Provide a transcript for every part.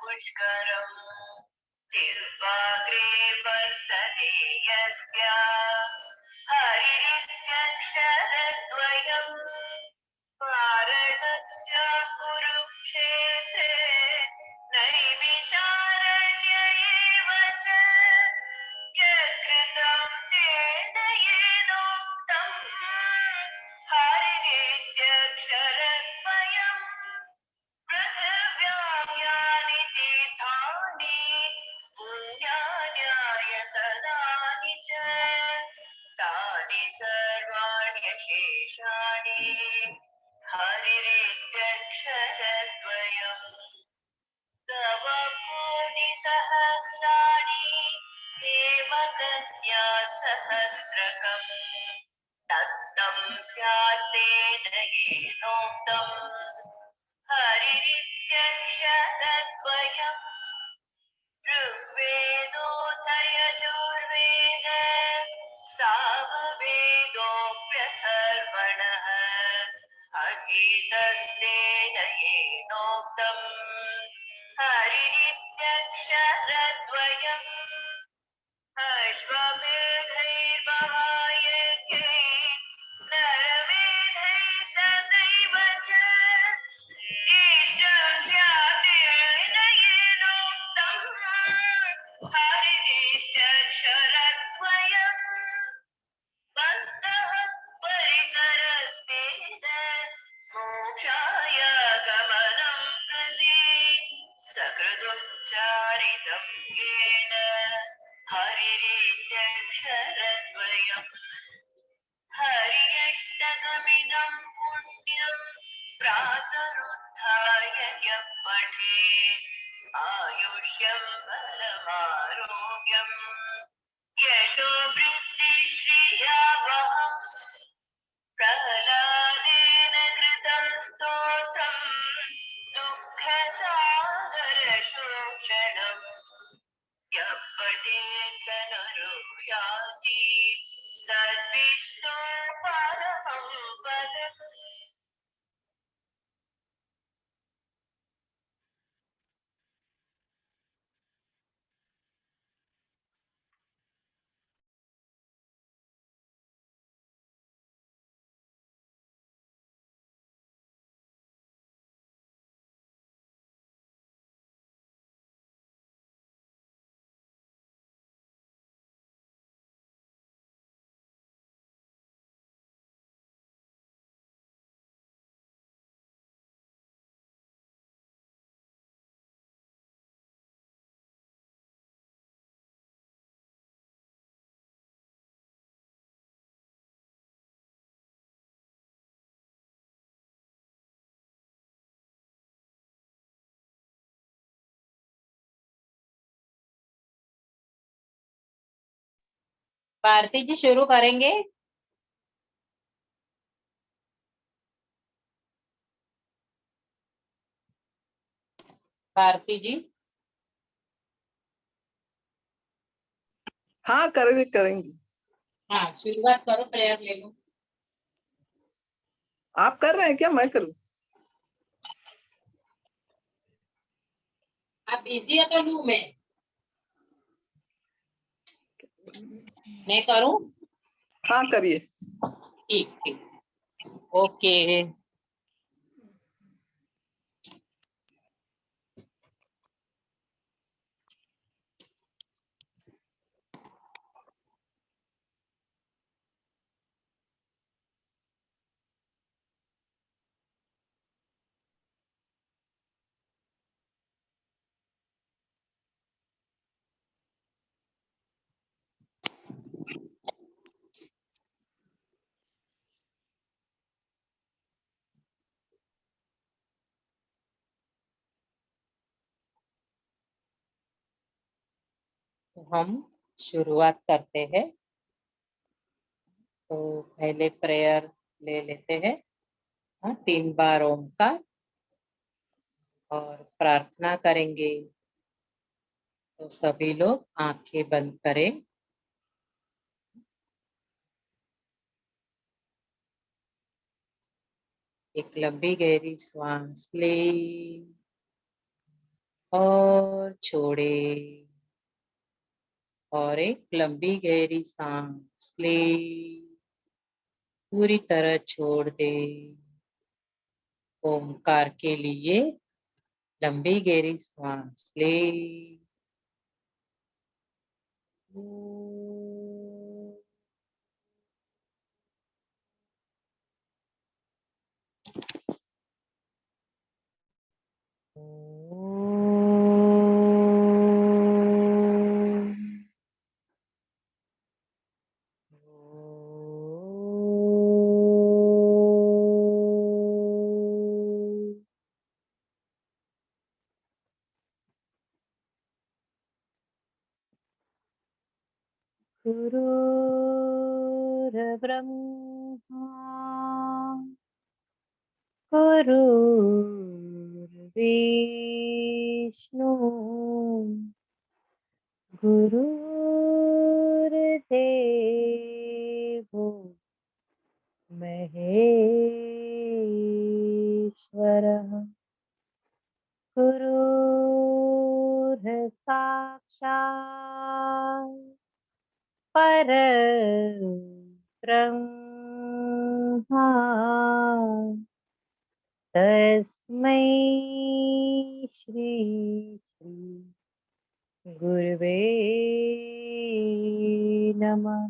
पुष्करम् जिह्वाग्रे वर्तते यस्य हरिरक्षरद्वयम् वारणस्य कुरुक्षेत्रे नैमिषारण्य एव च यत्कृतं तेन येनोक्तम् हरिरित्यक्षरद्वयम् पृथिव्यां यानि तीर्थानि पुण्यान्यायतनानि च तानि सर्वाण्यशेषाणि हरिरित्यक्षरद्वयम् तव कोटिसहस्राणि हेमकन्या सहस्रकम् तत्तं स्यात् तेन येनोक्तम् हरिरित्यक्षरद्वयम् ऋग्वेदोऽथयजुर्वेद सामवेदोऽप्यथर्वणः अधीतस्तेन येनोक्तम् हरिरित्यक्षरद्वयम् अश्वमेधैर्महायज्ञै नरमेधैः सदैव च इष्टं स्यात् तेन येनोक्तम् हरिरित्यक्षरद्वयम् बन्धः परिकरस्तेन मोक्षाय गमनं प्रति सकृदुच्चारितं येन हरिरित्यक्षरद्वयम् हरिष्टकमिदं पुण्यं प्रातरुत्थाय यः पठेत् आयुष्यं बलमारोग्यं यशो वृद्धिश्रिया वहम् प्रह्लादेन कृतं स्तोत्रम् दुःखसागरशोषणम् यः पठेत् स नरो याति तद्विष्णु परमं पदम्। भारती जी शुरू करेंगे। भारती जी हाँ करेंगे। हाँ शुरुआत करो, प्रेयर ले लो। आप कर रहे हैं क्या, मैं करूं? आप बिजी है तो लूं मैं करूं? हाँ करिए। ठीक ठीक ओके। तो हम शुरुआत करते हैं। तो पहले प्रेयर ले लेते हैं। 3 बार ओमकार और प्रार्थना करेंगे। तो सभी लोग आंखें बंद करें। एक लंबी गहरी श्वास ले और छोड़े, और एक लंबी गहरी सांस ले, पूरी तरह छोड़ दे। ओमकार के लिए लंबी गहरी श्वास ले। गुरुर्ब्रह्मा गुरुर्विष्णु गुरुर्देवो महेश्वरः गुरुर्साक्षात् परब्रह्मा तस्मै श्री गुरुवे नमः।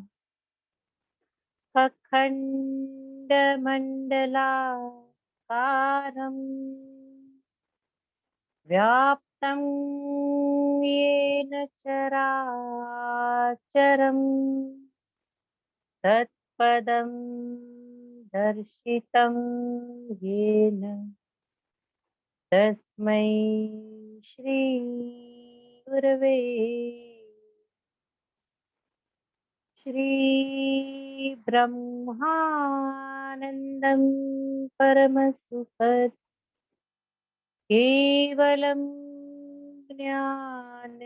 अखण्डमण्डलाकारम् व्याप्तं येन चराचरम् तत्पदं दर्शितं येन तस्मै श्री गुरवे श्री ब्रह्मानन्दं परमसुखद केवलं ज्ञानमूर्तिं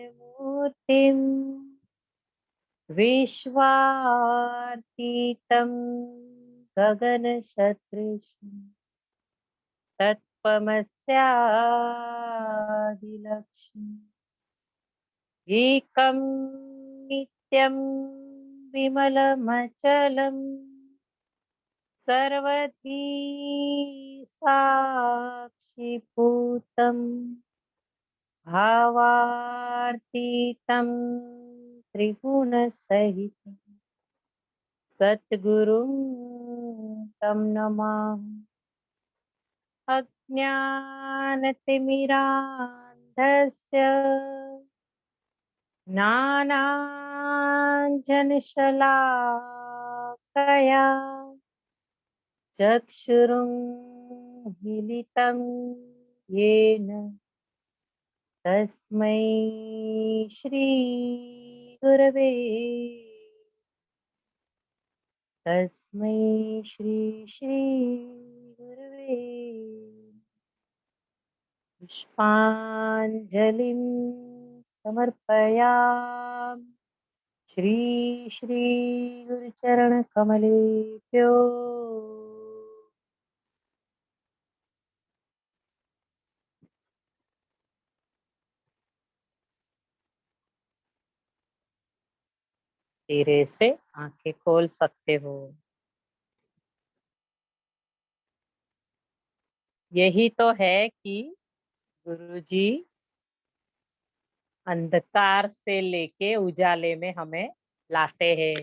विश्वातीतं गगनसदृशं तत्त्वमस्यादिलक्ष्यम् एकं नित्यं विमलमचलं सर्वधी साक्षिभूतं भावातीतं त्रिगुणसहितं सद्गुरुं तं नमामि। अज्ञानतिमिरान्धस्य ज्ञानाञ्जनशलाकया चक्षुरुन्मीलितं येन तस्मै श्री गुरवे तस्मै श्री गुरवे पुष्पाञ्जलिं समर्पयामि श्री गुरुचरणकमलेभ्यो। धीरे से आंखें खोल सकते हो। यही तो है कि गुरुजी अंधकार से लेके उजाले में हमें लाते हैं,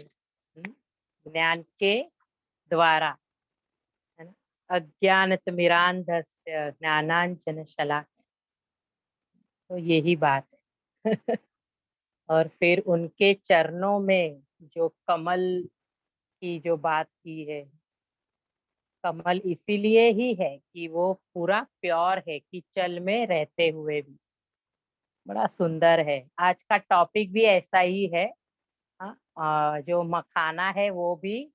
ज्ञान के द्वारा, है ना। अज्ञानतिमिरान्धस्य ज्ञानाञ्जनशलाकया, तो यही बात है। और फिर उनके चरणों में जो कमल की जो बात की है, कमल इसीलिए ही है कि वो पूरा प्योर है, कि चल में रहते हुए भी बड़ा सुंदर है। आज का टॉपिक भी ऐसा ही है। हाँ, जो मखाना है वो भी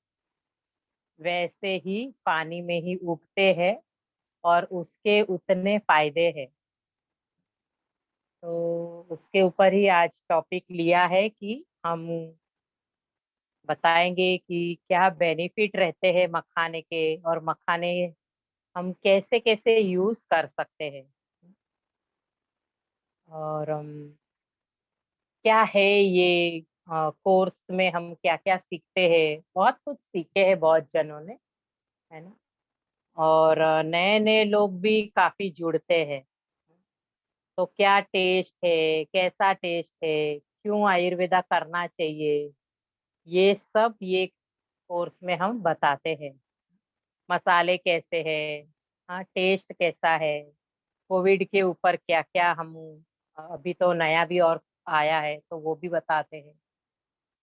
वैसे ही पानी में ही उगते हैं और उसके उतने फायदे हैं। तो उसके ऊपर ही आज टॉपिक लिया है कि हम बताएंगे कि क्या बेनिफिट रहते हैं मखाने के, और मखाने हम कैसे कैसे यूज कर सकते हैं। और क्या है ये कोर्स में हम क्या क्या सीखते हैं। बहुत कुछ सीखे हैं बहुत जनों ने, है ना। और नए नए लोग भी काफी जुड़ते हैं। तो क्या टेस्ट है, कैसा टेस्ट है, क्यों आयुर्वेदा करना चाहिए, ये सब ये कोर्स में हम बताते हैं। मसाले कैसे हैं, हाँ टेस्ट कैसा है, कोविड के ऊपर क्या क्या हम अभी तो नया भी और आया है तो वो भी बताते हैं।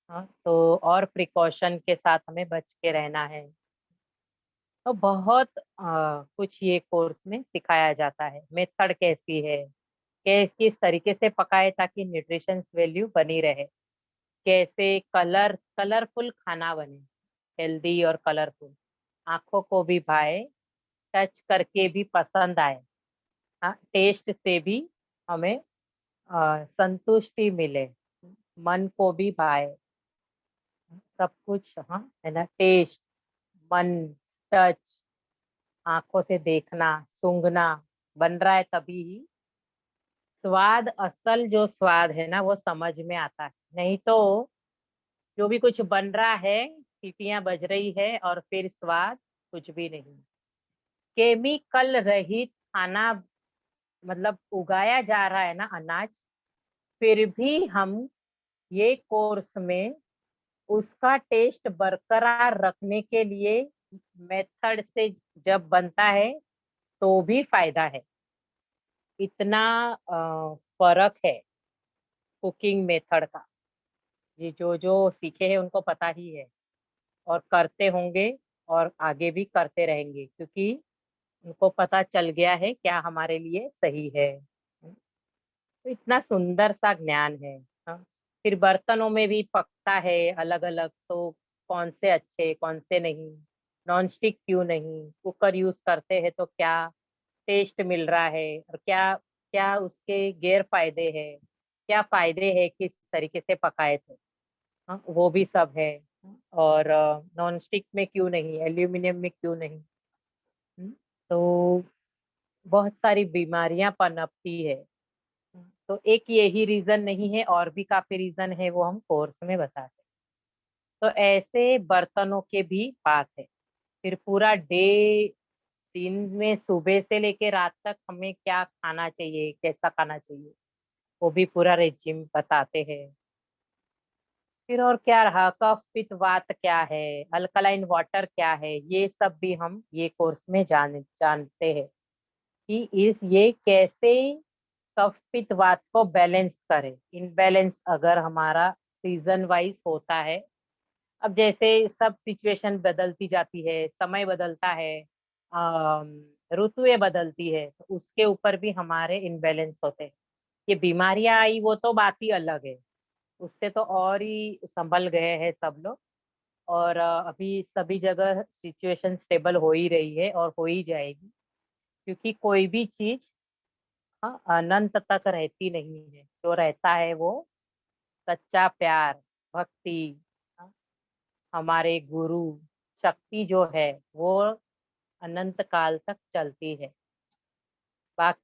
हाँ तो और प्रिकॉशन के साथ हमें बच के रहना है। तो बहुत कुछ ये कोर्स में सिखाया जाता है। मेथड कैसी है, किस तरीके से पकाए ताकि न्यूट्रिशन वैल्यू बनी रहे, कैसे कलरफुल खाना बने, हेल्दी और कलरफुल, आंखों को भी भाए, टच करके भी पसंद आए, हाँ टेस्ट से भी हमें संतुष्टि मिले, मन को भी भाए, सब कुछ। हाँ है ना, टेस्ट, मन, टच, आंखों से देखना, सूंघना, बन रहा है तभी ही स्वाद, असल जो स्वाद है ना वो समझ में आता है। नहीं तो जो भी कुछ बन रहा है, सीटियां बज रही है और फिर स्वाद कुछ भी नहीं। केमिकल रहित खाना मतलब उगाया जा रहा है ना अनाज, फिर भी हम ये कोर्स में उसका टेस्ट बरकरार रखने के लिए मेथड से जब बनता है तो भी फायदा है। इतना फर्क है कुकिंग मेथड का। ये जो जो सीखे हैं उनको पता ही है, और करते होंगे और आगे भी करते रहेंगे, क्योंकि उनको पता चल गया है क्या हमारे लिए सही है। तो इतना सुंदर सा ज्ञान है। हाँ, फिर बर्तनों में भी पकता है अलग अलग, तो कौन से अच्छे कौन से नहीं, नॉन स्टिक क्यों नहीं, कुकर यूज करते हैं तो क्या टेस्ट मिल रहा है, और क्या क्या उसके गैर फायदे है, क्या फायदे है किस तरीके से पकाए थे। हाँ वो भी सब है। और नॉन स्टिक में क्यों नहीं, एल्यूमिनियम में क्यों नहीं। हम्म, तो बहुत सारी बीमारियां पनपती है। तो एक यही रीजन नहीं है, और भी काफी रीजन है, वो हम कोर्स में बताते हैं। तो ऐसे बर्तनों के भी बात है। फिर पूरा डे, दिन में सुबह से लेके रात तक हमें क्या खाना चाहिए, कैसा खाना चाहिए, वो भी पूरा रेजिम बताते हैं। फिर और क्या रहा, कफ पित्त वात क्या है, अल्कलाइन वाटर क्या है, ये सब भी हम ये कोर्स में जानते हैं कि इस ये कैसे कफ पित्त वात को बैलेंस करे। इनबैलेंस अगर हमारा सीजन वाइज होता है, अब जैसे सब सिचुएशन बदलती जाती है, समय बदलता है, ऋतुएं बदलती है, तो उसके ऊपर भी हमारे इनबैलेंस होते हैं। ये बीमारियां आई वो तो बात ही अलग है, उससे तो और ही संभल गए हैं सब लोग। और अभी सभी जगह सिचुएशन स्टेबल हो ही रही है और हो ही जाएगी, क्योंकि कोई भी चीज हाँ अनंत तक रहती नहीं है। जो रहता है वो सच्चा प्यार, भक्ति, हाँ, हमारे गुरु, शक्ति जो है वो अनंत काल तक चलती है। बाकी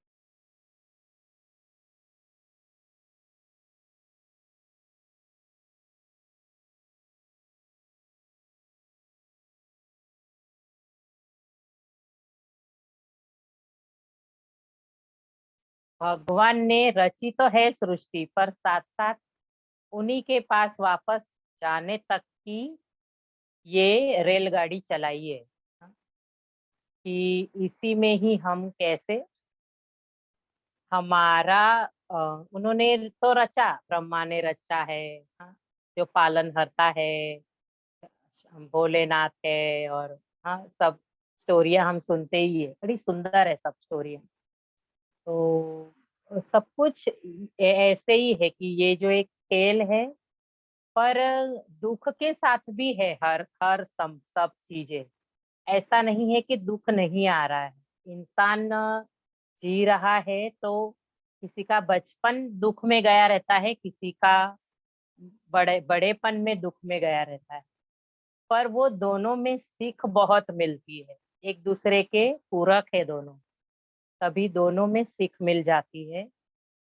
भगवान ने रची तो है सृष्टि, पर साथ साथ उन्हीं के पास वापस जाने तक की ये रेलगाड़ी चलाई है। हाँ, कि इसी में ही हम कैसे हमारा अ, उन्होंने तो रचा, ब्रह्मा ने रचा है। हाँ, जो पालनहर्ता है भोलेनाथ है। और हाँ सब स्टोरियां हम सुनते ही है, बड़ी सुंदर है सब स्टोरियां। तो सब कुछ ऐसे ही है कि ये जो एक खेल है, पर दुख के साथ भी है हर हर सब चीजें। ऐसा नहीं है कि दुख नहीं आ रहा है। इंसान जी रहा है तो किसी का बचपन दुख में गया रहता है, किसी का बड़ेपन में दुख में गया रहता है। पर वो दोनों में सीख बहुत मिलती है, एक दूसरे के पूरक है दोनों। तभी दोनों में सीख मिल जाती है,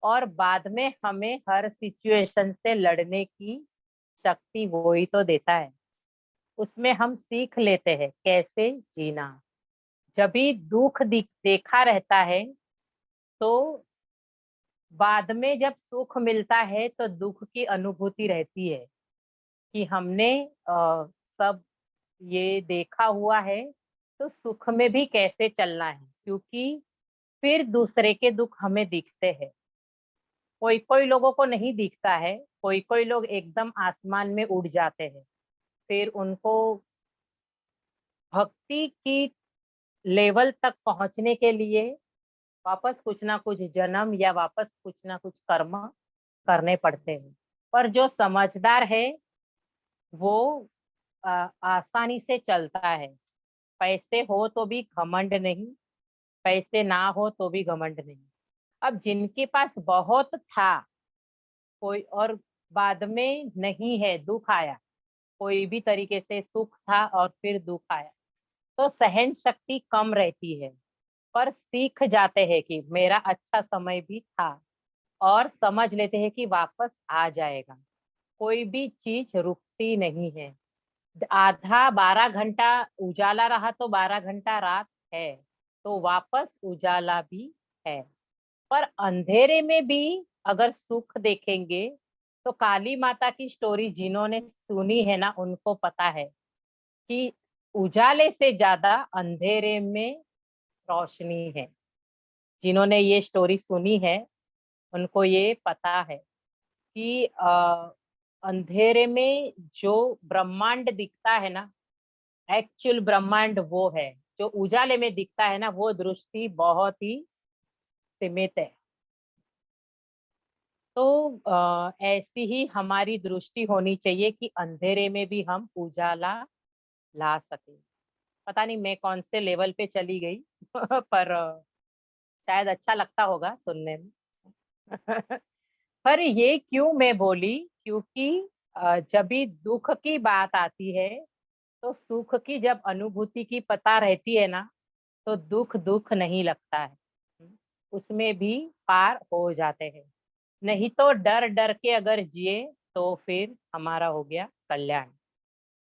और बाद में हमें हर सिचुएशन से लड़ने की शक्ति वो ही तो देता है। उसमें हम सीख लेते हैं कैसे जीना। जब भी दुख देखा रहता है, तो बाद में जब सुख मिलता है तो दुख की अनुभूति रहती है कि हमने सब ये देखा हुआ है, तो सुख में भी कैसे चलना है, क्योंकि फिर दूसरे के दुख हमें दिखते हैं। कोई कोई लोगों को नहीं दिखता है, कोई कोई लोग एकदम आसमान में उड़ जाते हैं। फिर उनको भक्ति की लेवल तक पहुंचने के लिए वापस कुछ ना कुछ जन्म या वापस कुछ ना कुछ कर्म करने पड़ते हैं। पर जो समझदार है वो आसानी से चलता है। पैसे हो तो भी घमंड नहीं, पैसे ना हो तो भी घमंड नहीं। अब जिनके पास बहुत था कोई, और बाद में नहीं है, दुख आया, कोई भी तरीके से सुख था और फिर दुख आया, तो सहन शक्ति कम रहती है। पर सीख जाते हैं कि मेरा अच्छा समय भी था, और समझ लेते हैं कि वापस आ जाएगा। कोई भी चीज रुकती नहीं है। आधा 12 घंटा उजाला रहा तो 12 घंटा रात है, तो वापस उजाला भी है। पर अंधेरे में भी अगर सुख देखेंगे, तो काली माता की स्टोरी जिन्होंने सुनी है ना, उनको पता है कि उजाले से ज्यादा अंधेरे में रोशनी है। जिन्होंने ये स्टोरी सुनी है उनको ये पता है कि अंधेरे में जो ब्रह्मांड दिखता है ना, एक्चुअल ब्रह्मांड वो है। जो उजाले में दिखता है ना, वो दृष्टि बहुत ही सीमित है। तो ऐसी ही हमारी दृष्टि होनी चाहिए कि अंधेरे में भी हम उजाला ला सके। पता नहीं मैं कौन से लेवल पे चली गई पर शायद अच्छा लगता होगा सुनने में। पर ये क्यों मैं बोली, क्योंकि जब भी दुख की बात आती है, तो सुख की जब अनुभूति की पता रहती है ना, तो दुख दुख नहीं लगता है। उसमें भी पार हो जाते हैं। नहीं तो डर डर के अगर जिए तो फिर हमारा हो गया कल्याण।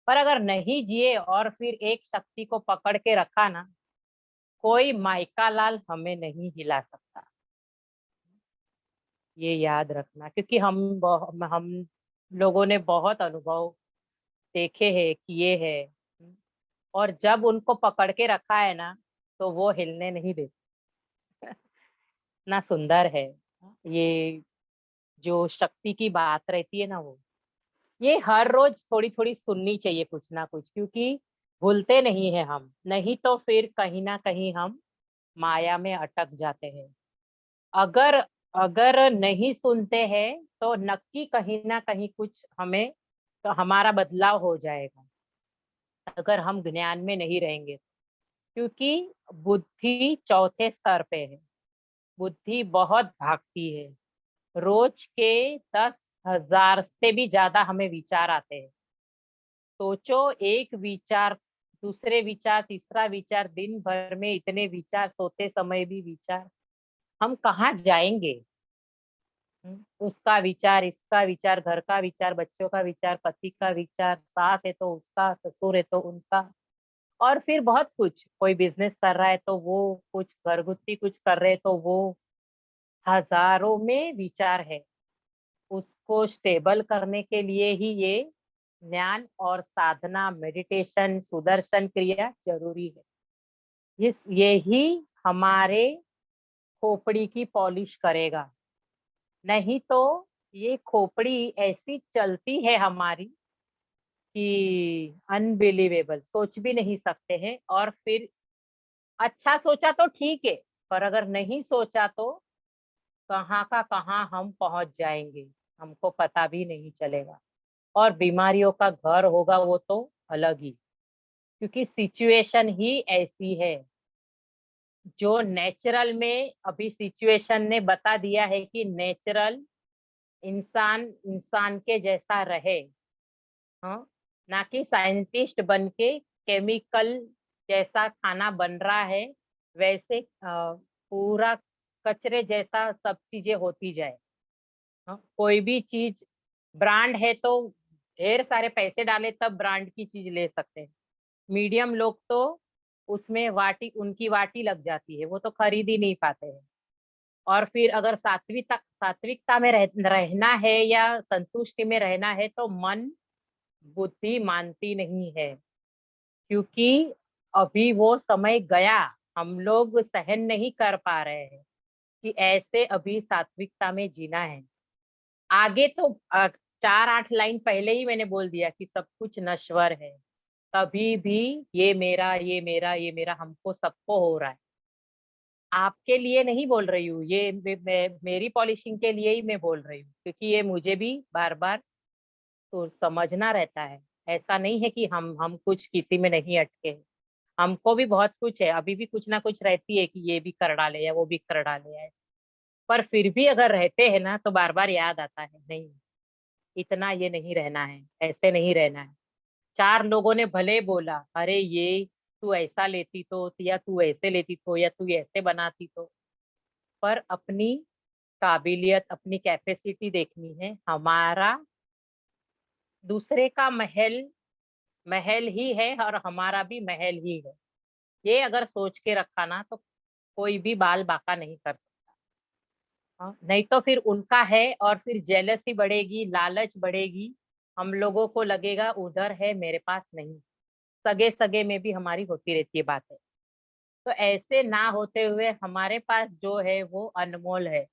पर अगर नहीं जिए और फिर एक शक्ति को पकड़ के रखा ना, कोई माइका लाल हमें नहीं हिला सकता। ये याद रखना, क्योंकि हम लोगों ने बहुत अनुभव देखे हैं, किए हैं। और जब उनको पकड़ के रखा है ना, तो वो हिलने नहीं देते। ना सुंदर है ये जो शक्ति की बात रहती है ना, वो ये हर रोज थोड़ी थोड़ी सुननी चाहिए कुछ ना कुछ, क्योंकि भूलते नहीं है हम, नहीं तो फिर कहीं ना कहीं हम माया में अटक जाते हैं। अगर अगर नहीं सुनते हैं तो नक्की कहीं ना कहीं कुछ हमें, तो हमारा बदलाव हो जाएगा अगर हम ज्ञान में नहीं रहेंगे। क्योंकि बुद्धि चौथे स्तर पे है। बुद्धि बहुत भागती है। रोज के 10,000 से भी ज्यादा हमें विचार आते हैं। सोचो, एक विचार, दूसरे विचार, तीसरा विचार, दिन भर में इतने विचार, सोते समय भी विचार, हम कहाँ जाएंगे? उसका विचार, इसका विचार, घर का विचार, बच्चों का विचार, पति का विचार, सास है तो उसका, ससुर है तो उनका, और फिर बहुत कुछ, कोई बिजनेस कर रहा है तो वो, कुछ घरगुती कुछ कर रहे तो वो, हजारों में विचार है। उसको स्टेबल करने के लिए ही ये ज्ञान और साधना, मेडिटेशन, सुदर्शन क्रिया जरूरी है। इस यही हमारे खोपड़ी की पॉलिश करेगा। नहीं तो ये खोपड़ी ऐसी चलती है हमारी कि अनबिलीवेबल, सोच भी नहीं सकते हैं। और फिर अच्छा सोचा तो ठीक है, पर अगर नहीं सोचा तो कहाँ का कहाँ हम पहुंच जाएंगे, हमको पता भी नहीं चलेगा। और बीमारियों का घर होगा वो तो अलग ही, क्योंकि सिचुएशन ही ऐसी है। जो नेचुरल में अभी सिचुएशन ने बता दिया है कि नेचुरल इंसान इंसान के जैसा रहे, हाँ, ना कि साइंटिस्ट बन के केमिकल जैसा खाना बन रहा है, वैसे पूरा कचरे जैसा सब चीजें होती जाए। हाँ, कोई भी चीज ब्रांड है तो ढेर सारे पैसे डाले तब ब्रांड की चीज ले सकते हैं। मीडियम लोग तो उसमें वाटी उनकी वाटी लग जाती है, वो तो खरीद ही नहीं पाते हैं। और फिर अगर सात्विकता में रहना है या संतुष्टि में रहना है तो मन बुद्धि मानती नहीं है, क्योंकि अभी वो समय गया, हम लोग सहन नहीं कर पा रहे हैं कि ऐसे अभी सात्विकता में जीना है। आगे तो 4-8 लाइन पहले ही मैंने बोल दिया कि सब कुछ नश्वर है। कभी भी ये मेरा ये मेरा ये मेरा हमको सबको हो रहा है। आपके लिए नहीं बोल रही हूँ, ये मेरी पॉलिशिंग के लिए ही मैं बोल रही हूँ, क्योंकि ये मुझे भी बार बार तो समझना रहता है। ऐसा नहीं है कि हम कुछ किसी में नहीं अटके हैं। हमको भी बहुत कुछ है, अभी भी कुछ ना कुछ रहती है कि ये भी कर डाले या वो भी कर डाले है। पर फिर भी अगर रहते हैं ना तो बार बार याद आता है, नहीं इतना ये नहीं रहना है, ऐसे नहीं रहना है। 4 लोगों ने भले बोला अरे ये तू ऐसा लेती तो, या तू ऐसे लेती तो, या तू ऐसे बनाती तो, पर अपनी काबिलियत अपनी कैपेसिटी देखनी है। हमारा दूसरे का महल महल ही है और हमारा भी महल ही है। ये अगर सोच के रखा ना तो कोई भी बाल बाका नहीं कर सकता। हाँ, नहीं तो फिर उनका है और फिर जेलसी बढ़ेगी, लालच बढ़ेगी। हम लोगों को लगेगा उधर है मेरे पास नहीं। सगे सगे में भी हमारी होती रहती है बातें। तो ऐसे ना होते हुए हमारे पास जो है वो अनमोल है।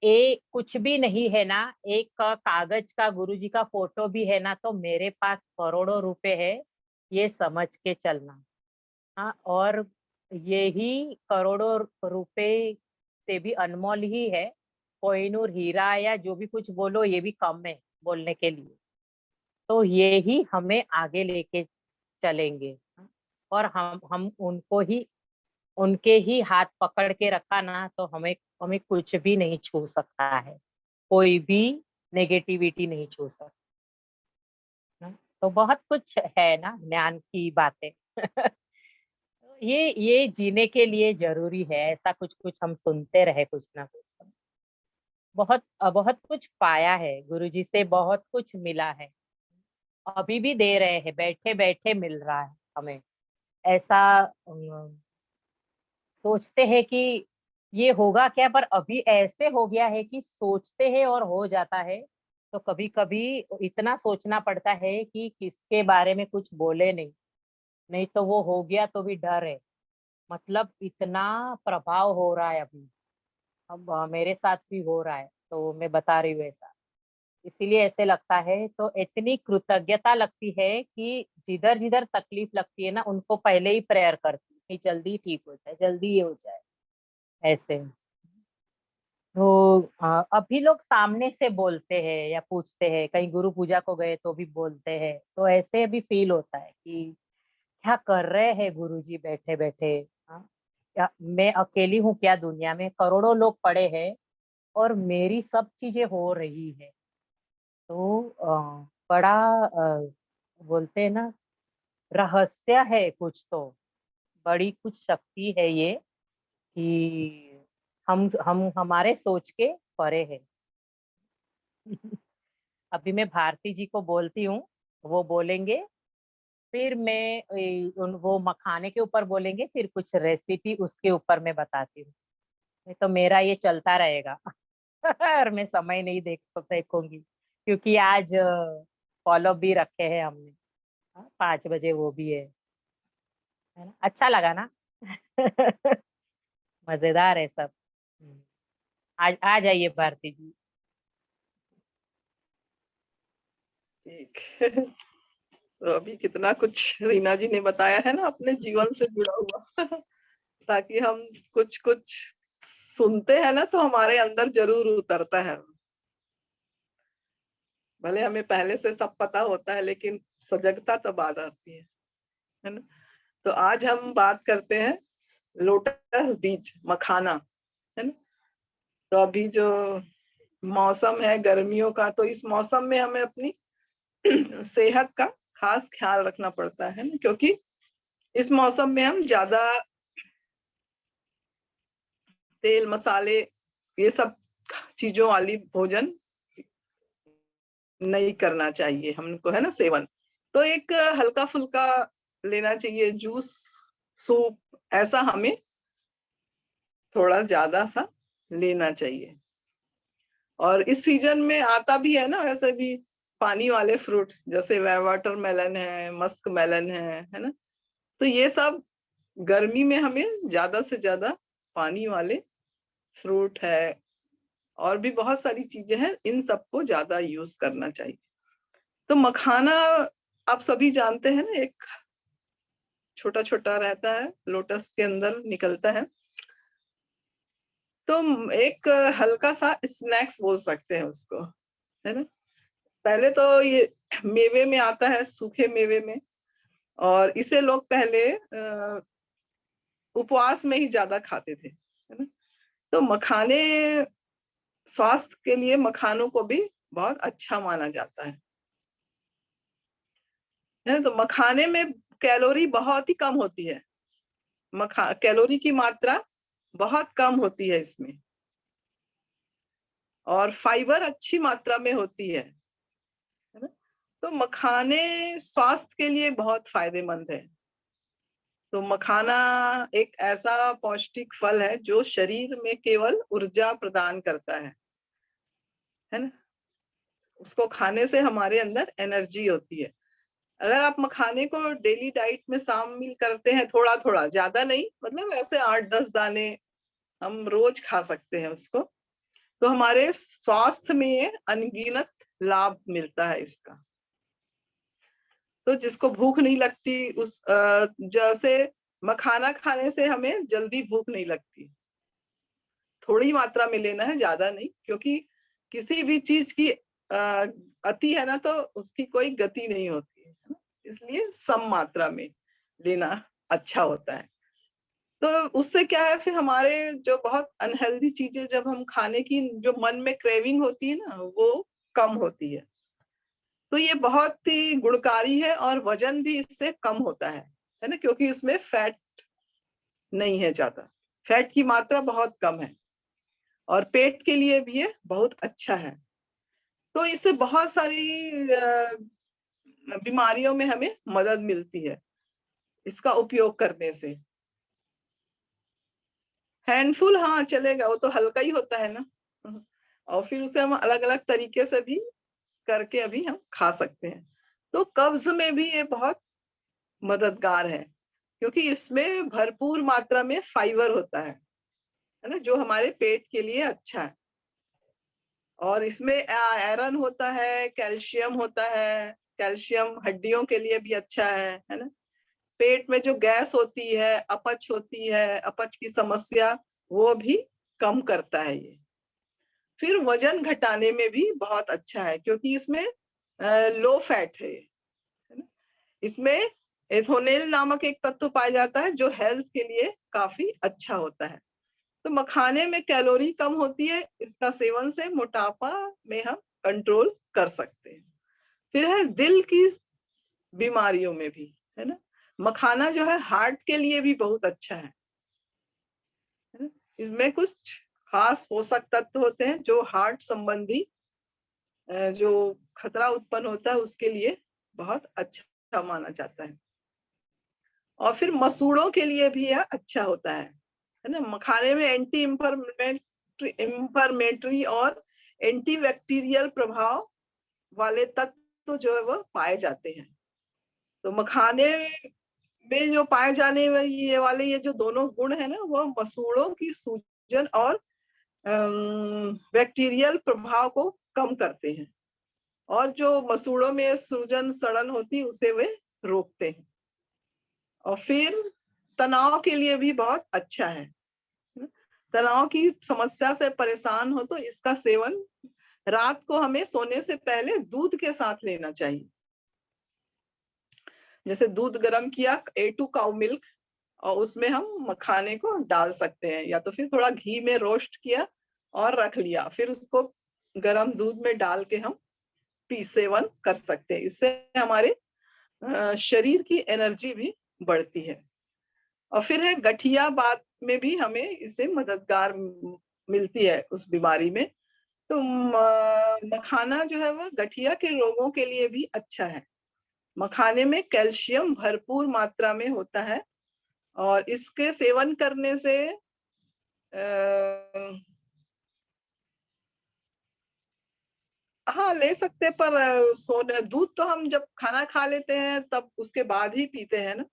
कुछ भी नहीं है ना, एक कागज का गुरुजी का फोटो भी है ना तो मेरे पास करोड़ों रुपए है, ये समझ के चलना। हाँ, और यही करोड़ों रुपए से भी अनमोल ही है। कोहिनूर हीरा या जो भी कुछ बोलो ये भी कम है बोलने के लिए। तो ये ही हमें आगे लेके चलेंगे। और हम उनको ही उनके ही हाथ पकड़ के रखा ना तो हमें हमें कुछ भी नहीं छू सकता है। कोई भी नेगेटिविटी नहीं छू सकता ना। तो बहुत कुछ है ना ज्ञान की बातें। ये जीने के लिए जरूरी है, ऐसा कुछ कुछ हम सुनते रहे कुछ ना कुछ। बहुत कुछ पाया है गुरुजी से, बहुत कुछ मिला है, अभी भी दे रहे हैं, बैठे बैठे मिल रहा है हमें। ऐसा सोचते हैं कि ये होगा क्या, पर अभी ऐसे हो गया है कि सोचते हैं और हो जाता है। तो कभी कभी इतना सोचना पड़ता है कि किसके बारे में कुछ बोले नहीं, नहीं तो वो हो गया तो भी डर है। मतलब इतना प्रभाव हो रहा है अभी। अब मेरे साथ भी हो रहा है तो मैं बता रही हूँ ऐसा। इसीलिए ऐसे लगता है, तो इतनी कृतज्ञता लगती है कि जिधर जिधर तकलीफ लगती है ना उनको पहले ही प्रेयर करती हूँ कि जल्दी ठीक हो जाए, जल्दी ये हो जाए ऐसे। तो अभी लोग सामने से बोलते हैं या पूछते हैं, कहीं गुरु पूजा को गए तो भी बोलते हैं, तो ऐसे भी फील होता है कि क्या कर रहे हैं गुरुजी बैठे बैठे। हाँ, क्या मैं अकेली हूँ क्या दुनिया में, करोड़ों लोग पड़े हैं और मेरी सब चीजें हो रही है। तो बड़ा बोलते हैं ना, रहस्य है कुछ तो, बड़ी कुछ शक्ति है ये कि हम हमारे सोच के परे है। अभी मैं भारती जी को बोलती हूँ, वो बोलेंगे, फिर मैं वो मखाने के ऊपर बोलेंगे, फिर कुछ रेसिपी उसके ऊपर मैं बताती हूँ। नहीं तो मेरा ये चलता रहेगा। और मैं समय नहीं देखूंगी, क्योंकि आज फॉलो भी रखे हैं हमने। 5 बजे वो भी है ना, अच्छा लगा ना। मजेदार है सब। आज आ जाइए भारती जी। ठीक। तो अभी कितना कुछ रीना जी ने बताया है ना अपने जीवन से जुड़ा हुआ। ताकि हम कुछ कुछ सुनते हैं ना तो हमारे अंदर जरूर उतरता है। भले हमें पहले से सब पता होता है लेकिन सजगता तब आ जाती है ना। तो आज हम बात करते हैं लोटस बीज मखाना, है ना। तो अभी जो मौसम है गर्मियों का, तो इस मौसम में हमें अपनी सेहत का खास ख्याल रखना पड़ता है ना, क्योंकि इस मौसम में हम ज्यादा तेल मसाले ये सब चीजों वाली भोजन नहीं करना चाहिए हमको, है ना, सेवन। तो एक हल्का फुल्का लेना चाहिए, जूस, सूप, ऐसा हमें थोड़ा ज्यादा सा लेना चाहिए। और इस सीजन में आता भी है ना वैसे भी पानी वाले फ्रूट्स, जैसे वाटरमेलन है, मस्क मेलन है ना। तो ये सब गर्मी में हमें ज्यादा से ज्यादा पानी वाले फ्रूट है, और भी बहुत सारी चीजें हैं, इन सबको ज्यादा यूज करना चाहिए। तो मखाना आप सभी जानते हैं ना, एक छोटा छोटा रहता है, लोटस के अंदर निकलता है। तो एक हल्का सा स्नैक्स बोल सकते हैं उसको, है ना। पहले तो ये मेवे में आता है, सूखे मेवे में, और इसे लोग पहले उपवास में ही ज्यादा खाते थे, है ना। तो मखाने, स्वास्थ्य के लिए मखानों को भी बहुत अच्छा माना जाता है ना। तो मखाने में कैलोरी बहुत ही कम होती है, कैलोरी की मात्रा बहुत कम होती है इसमें, और फाइबर अच्छी मात्रा में होती है ना। तो मखाने स्वास्थ्य के लिए बहुत फायदेमंद है। तो मखाना एक ऐसा पौष्टिक फल है जो शरीर में केवल ऊर्जा प्रदान करता है ना। उसको खाने से हमारे अंदर एनर्जी होती है। अगर आप मखाने को डेली डाइट में शामिल करते हैं, थोड़ा थोड़ा, ज्यादा नहीं, मतलब ऐसे 8-10 दाने हम रोज खा सकते हैं उसको, तो हमारे स्वास्थ्य में अनगिनत लाभ मिलता है इसका। तो जिसको भूख नहीं लगती, उस जैसे मखाना खाने से हमें जल्दी भूख नहीं लगती। थोड़ी मात्रा में लेना है, ज्यादा नहीं, क्योंकि किसी भी चीज की अति है ना तो उसकी कोई गति नहीं होती है ना? इसलिए सम मात्रा में लेना अच्छा होता है। तो उससे क्या है, फिर हमारे जो बहुत अनहेल्दी चीजें जब हम खाने की जो मन में क्रेविंग होती है ना, वो कम होती है। तो ये बहुत ही गुणकारी है, और वजन भी इससे कम होता है ना, क्योंकि इसमें फैट नहीं है ज्यादा, फैट की मात्रा बहुत कम है, और पेट के लिए भी ये बहुत अच्छा है। तो इससे बहुत सारी बीमारियों में हमें मदद मिलती है इसका उपयोग करने से। हैंडफुल हाँ चलेगा, वो तो हल्का ही होता है ना। और फिर उसे हम अलग अलग तरीके से भी करके अभी हम खा सकते हैं। तो कब्ज में भी ये बहुत मददगार है, क्योंकि इसमें भरपूर मात्रा में फाइबर होता है ना, जो हमारे पेट के लिए अच्छा है। और इसमें आयरन होता है, कैल्शियम होता है। कैल्शियम हड्डियों के लिए भी अच्छा है ना। पेट में जो गैस होती है, अपच होती है, अपच की समस्या, वो भी कम करता है ये। फिर वजन घटाने में भी बहुत अच्छा है, क्योंकि इसमें लो फैट है ना। इसमें एथोनेल नामक एक तत्व पाया जाता है जो हेल्थ के लिए काफी अच्छा होता है। तो मखाने में कैलोरी कम होती है, इसका सेवन से मोटापा में हम कंट्रोल कर सकते हैं। फिर है दिल की बीमारियों में भी, है ना, मखाना जो है हार्ट के लिए भी बहुत अच्छा है ना? इसमें कुछ खास पोषक तत्व होते हैं जो हार्ट संबंधी जो खतरा उत्पन्न होता है उसके लिए बहुत अच्छा माना जाता है। और फिर मसूड़ों के लिए भी यह अच्छा होता है ना। मखाने में एंटी इंफ्लेमेटरी और एंटीबैक्टीरियल प्रभाव वाले तत्व जो है वो पाए जाते हैं। तो मखाने में जो पाए जाने वाले ये जो दोनों गुण है ना, वो मसूड़ों की सूजन और बैक्टीरियल प्रभाव को कम करते हैं, और जो मसूड़ों में सूजन सड़न होती है उसे वे रोकते हैं। और फिर तनाव के लिए भी बहुत अच्छा है। तनाव की समस्या से परेशान हो तो इसका सेवन रात को हमें सोने से पहले दूध के साथ लेना चाहिए। जैसे दूध गर्म किया, A2 काउ मिल्क, और उसमें हम मखाने को डाल सकते हैं, या तो फिर थोड़ा घी में रोस्ट किया और रख लिया, फिर उसको गर्म दूध में डाल के हम सेवन कर सकते हैं। इससे हमारे शरीर की एनर्जी भी बढ़ती है। और फिर है गठिया बात में भी हमें इससे मददगार मिलती है उस बीमारी में। तो मखाना जो है वह गठिया के रोगों के लिए भी अच्छा है। मखाने में कैल्शियम भरपूर मात्रा में होता है और इसके सेवन करने से हाँ ले सकते, पर सोने दूध तो हम जब खाना खा लेते हैं तब उसके बाद ही पीते हैं ना।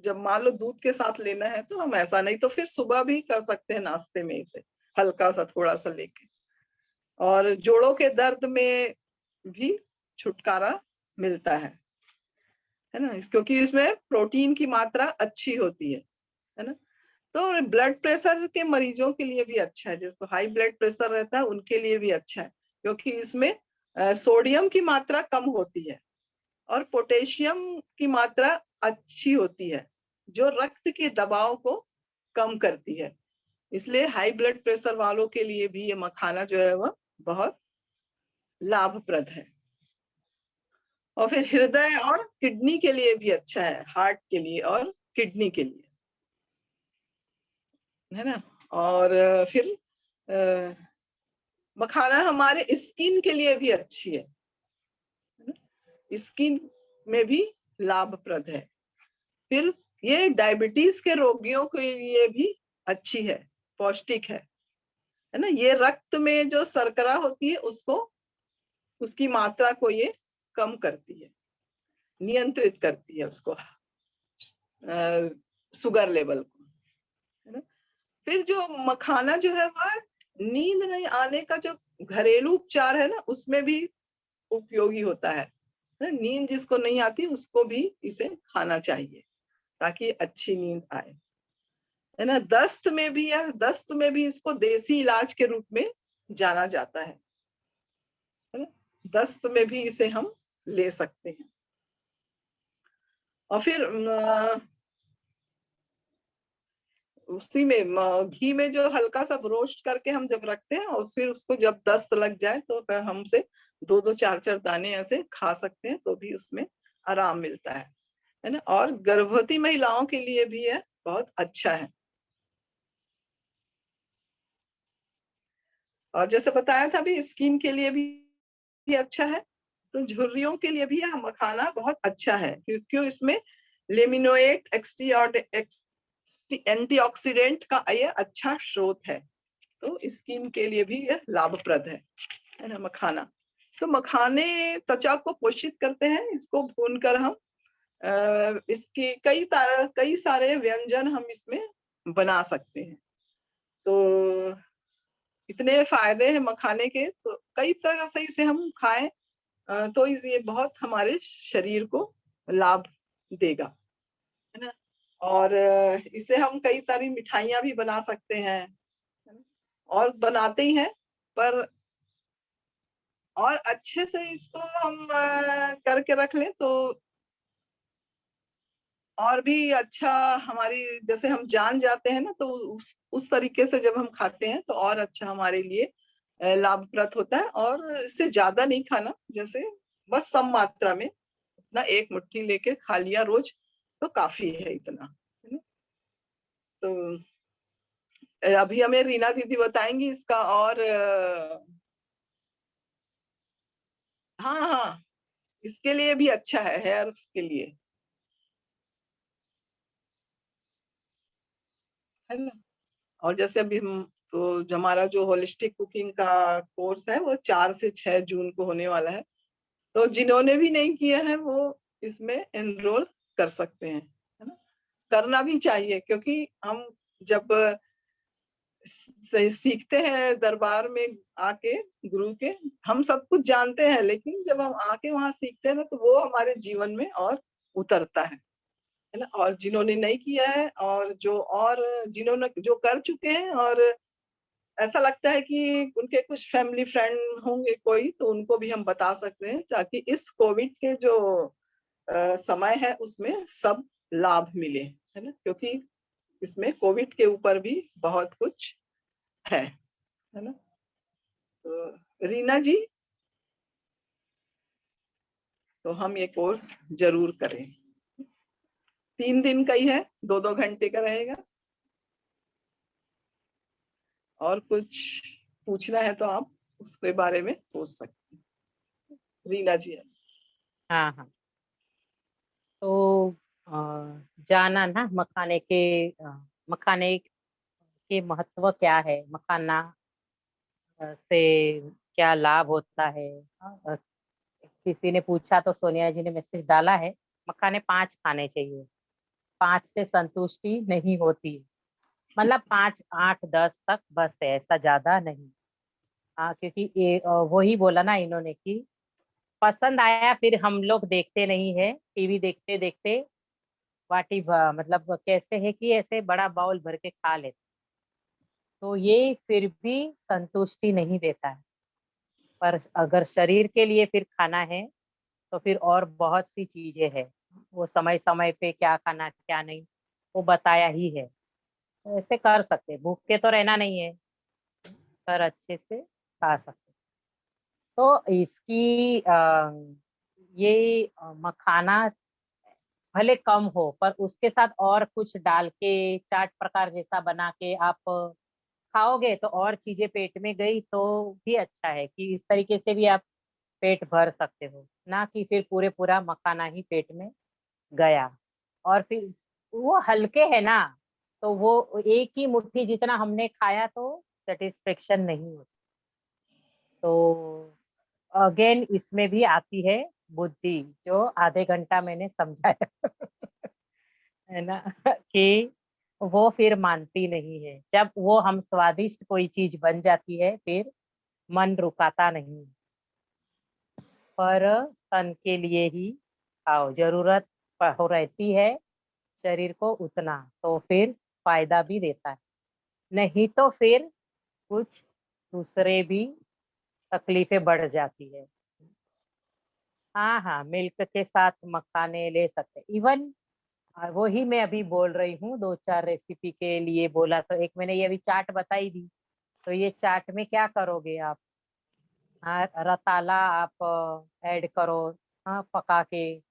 जब मान लो दूध के साथ लेना है तो हम ऐसा, नहीं तो फिर सुबह भी कर सकते हैं नाश्ते में इसे हल्का सा थोड़ा सा लेके। और जोड़ों के दर्द में भी छुटकारा मिलता है ना, क्योंकि इसमें प्रोटीन की मात्रा अच्छी होती है ना। तो ब्लड प्रेशर के मरीजों के लिए भी अच्छा है, जिसको हाई ब्लड प्रेशर रहता है उनके लिए भी अच्छा है, क्योंकि इसमें सोडियम की मात्रा कम होती है और पोटेशियम की मात्रा अच्छी होती है, जो रक्त के दबाव को कम करती है। इसलिए हाई ब्लड प्रेशर वालों के लिए भी ये मखाना जो है वह बहुत लाभप्रद है। और फिर हृदय और किडनी के लिए भी अच्छा है, हार्ट के लिए और किडनी के लिए, है ना। और फिर मखाना हमारे स्किन के लिए भी अच्छी है, स्किन में भी लाभप्रद है। फिर ये डायबिटीज के रोगियों के लिए भी अच्छी है, पौष्टिक है ना। ये रक्त में जो शर्करा होती है उसको, उसकी मात्रा को ये कम करती है, नियंत्रित करती है उसको, शुगर लेवल को, है ना। फिर जो मखाना जो है वह नींद नहीं आने का जो घरेलू उपचार है ना उसमें भी उपयोगी होता है। नींद जिसको नहीं आती उसको भी इसे खाना चाहिए ताकि अच्छी नींद आए, है ना। दस्त में भी, या दस्त में भी इसको देसी इलाज के रूप में जाना जाता है ना? दस्त में भी इसे हम ले सकते हैं। और फिर उसी में घी में जो हल्का सा रोस्ट करके हम जब रखते हैं और फिर उसको जब दस्त लग जाए तो फिर हमसे 2-2 4-4 दाने ऐसे खा सकते हैं, तो भी उसमें आराम मिलता है ना। और गर्भवती महिलाओं के लिए भी यह बहुत अच्छा है। और जैसे बताया था भी स्किन के लिए भी अच्छा है, तो झुर्रियों के लिए भी यह मखाना बहुत अच्छा है, क्योंकि इसमें लेमिनोएट एंटीऑक्सीडेंट का यह अच्छा स्रोत है, तो स्किन के लिए भी यह लाभप्रद है ना मखाना। तो मखाने त्वचा को पोषित करते हैं, इसको भूनकर हम इसके कई सारे व्यंजन हम इसमें बना सकते हैं। तो इतने फायदे हैं मखाने के, तो कई तरह से इसे हम खाएं तो ये बहुत हमारे शरीर को लाभ देगा, है ना। और इसे हम कई सारी मिठाइयां भी बना सकते हैं, और बनाते ही हैं, पर और अच्छे से इसको हम करके रख लें तो और भी अच्छा, हमारी जैसे हम जान जाते हैं ना, तो उस तरीके से जब हम खाते हैं तो और अच्छा हमारे लिए लाभप्रद होता है। और इससे ज्यादा नहीं खाना, जैसे बस सम मात्रा में ना, एक मुट्ठी लेके खा लिया रोज तो काफी है इतना, है ना। तो अभी हमें रीना दीदी बताएंगी इसका, और हाँ हाँ, इसके लिए भी अच्छा है, हेयर के लिए, है ना। और जैसे अभी हम, तो जो हमारा जो होलिस्टिक कुकिंग का कोर्स है वो 4 से 6 जून को होने वाला है, तो जिन्होंने भी नहीं किया है वो इसमें एनरोल कर सकते हैं, है ना। करना भी चाहिए, क्योंकि हम जब सीखते हैं दरबार में आके गुरु के, हम सब कुछ जानते हैं, लेकिन जब हम आके वहां सीखते हैं ना तो वो हमारे जीवन में और उतरता है है ना? और जिन्होंने नहीं किया है और जिन्होंने जो कर चुके हैं और ऐसा लगता है कि उनके कुछ फैमिली फ्रेंड होंगे कोई, तो उनको भी हम बता सकते हैं ताकि इस कोविड के जो समय है उसमें सब लाभ मिले, है ना? क्योंकि इसमें कोविड के ऊपर भी बहुत कुछ है ना? तो रीना जी, तो हम ये कोर्स ज़रूर करें। 3 दिन का ही है, 2-2 घंटे का रहेगा। और कुछ पूछना है तो आप उसके बारे में पूछ सकते हैं। रीना जी। हाँ, हाँ। तो अ, जाना ना मखाने के महत्व क्या है, मखाना से क्या लाभ होता है। किसी ने पूछा तो सोनिया जी ने मैसेज डाला है, मखाने 5 खाने चाहिए, 5 से संतुष्टि नहीं होती, मतलब 5, 8, 10 तक बस है, ऐसा ज्यादा नहीं। हाँ, क्योंकि ये वही बोला ना इन्होंने कि पसंद आया, फिर हम लोग देखते नहीं है, टीवी देखते देखते मतलब कैसे है कि ऐसे बड़ा बाउल भर के खा लेते, तो ये फिर भी संतुष्टि नहीं देता है। पर अगर शरीर के लिए फिर खाना है तो फिर और बहुत सी चीजें हैं, वो समय समय पे क्या खाना क्या नहीं वो बताया ही है, तो ऐसे कर सकते, भूखे तो रहना नहीं है, पर अच्छे से खा सकते। तो इसकी ये मखाना भले कम हो, पर उसके साथ और कुछ डाल के चाट प्रकार जैसा बना के आप खाओगे तो और चीजें पेट में गई तो भी अच्छा है, कि इस तरीके से भी आप पेट भर सकते हो, ना कि फिर पूरा मखाना ही पेट में गया। और फिर वो हल्के है ना, तो वो एक ही मुट्ठी जितना हमने खाया तो सेटिस्फेक्शन नहीं होती। तो अगेन इसमें भी आती है बुद्धि, जो आधे घंटा मैंने समझाया है ना कि वो फिर मानती नहीं है, जब वो हम स्वादिष्ट कोई चीज बन जाती है फिर मन रुकाता नहीं। पर तन के लिए ही खाओ, जरूरत हो रहती है शरीर को उतना, तो फिर फायदा भी देता है, नहीं तो फिर कुछ दूसरे भी तकलीफें बढ़ जाती है। हाँ, हाँ, मिल्क के साथ मखाने ले सकते, इवन वो ही मैं अभी बोल रही हूँ, 2-4 रेसिपी के लिए बोला, तो एक मैंने ये अभी चाट बताई दी, तो ये चाट में क्या करोगे आप, हाँ, रताला आप ऐड करो, हाँ, पका के